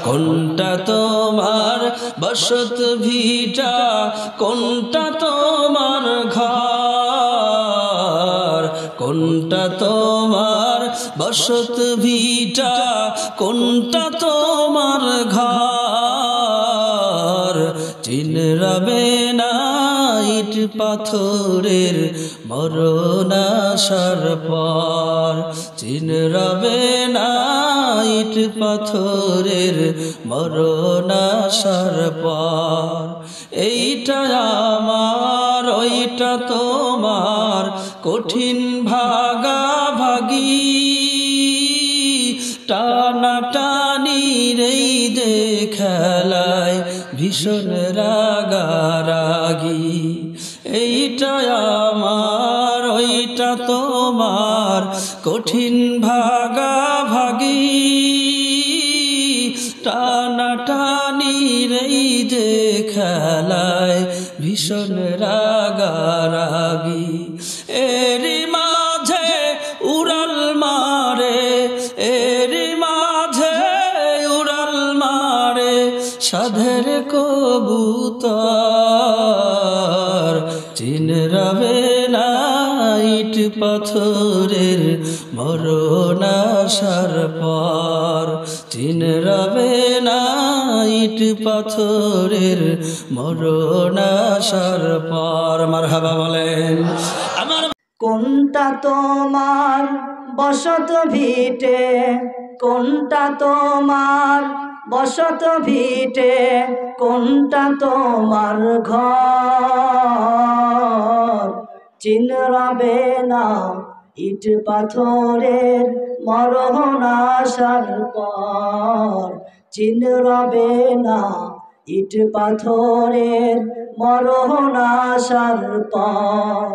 কোনটা তোমার বসত ভিটা, কোনটা তোমার ঘর, কোনটা তোমার বসত ভিটা, কোনটা তোমার ঘর। চিনরাবে না ইট পাথরের মরণ আসার পর, চিনরাবে না ইট পাথরের মরণ আসার পর। এইটা আমার ওইটা তোমার কঠিন ভাগাভাগি, টানাটানি রেই যে খেলায় ভীষণ রাগারাগি। এইটা আমার ওইটা তোমার কঠিন ভাগাভাগি, টানাটানি রেই যে খেলায় ভীষণ রাগারাগি। এরি মাঝে উড়াল মারে, এরি মাঝে উড়াল মারে সাধের কবুতর। চিনরাবে না ইট পাথরের মরণ আসার পর, চিনরাবে না ইট পাথরের মরণ আসার পর। মারহাবা বলেন আমার। কোনটা তোমার বসত ভিটে, কোনটা তোমার বসত ভিটে, কোনটা তোমার ঘর। চিনরাবে না ইট পাথরের মরণ আসার পর, চিনরাবে না ইট পাথরের মরণ আসার পর।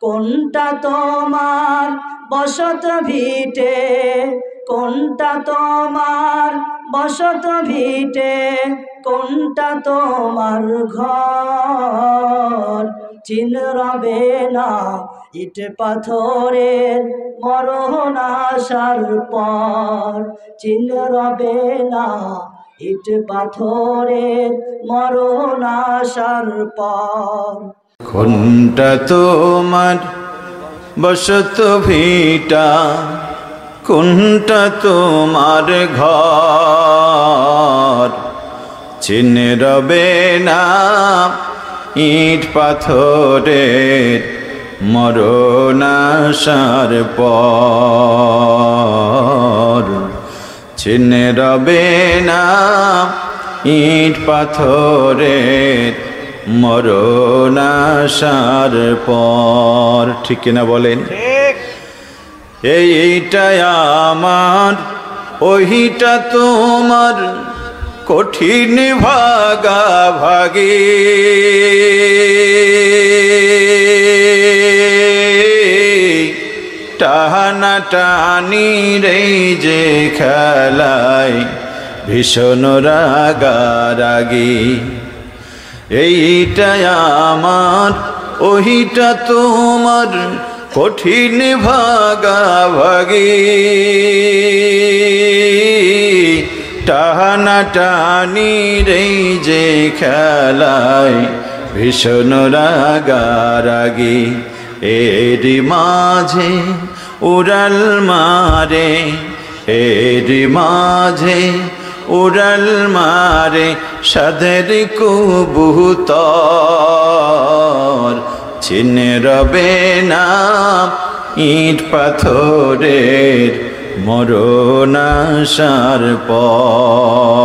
কোনটা তোমার বসত ভিটে, কোনটা তোমার বসত ভিটে, কোনটা তোমার ঘর। চিনরাবে না ইট পাথরের মরণ আসার পর, চিনরাবে না ইট পাথরের মরণ আসার পর। কোনটা তোমার বসত ভিটা, কোনটা তোমার ঘর। চিনরাবে না ইট পাথরের মরণ আসার পর। চিনরাবে না ইট পাথরের মরণ আসার পর। ঠিক কিনা বলেন? এইটা আমার ওইটা তোমার কঠিন ভাগাভাগি, টানাটানি রেই যে খেলায় ভীষণ রাগারাগি। এইটা আমার ওইটা তোমার কঠিন ভাগাভাগি, টানাটানি রেই যে খেলায় ভীষণ রাগারাগি। এরি মাঝে উড়াল মারে, এরি মাঝে উড়াল মারে সাধের কবুতর। চিনরাবে না ইট পাথরের মরণ আসার পর।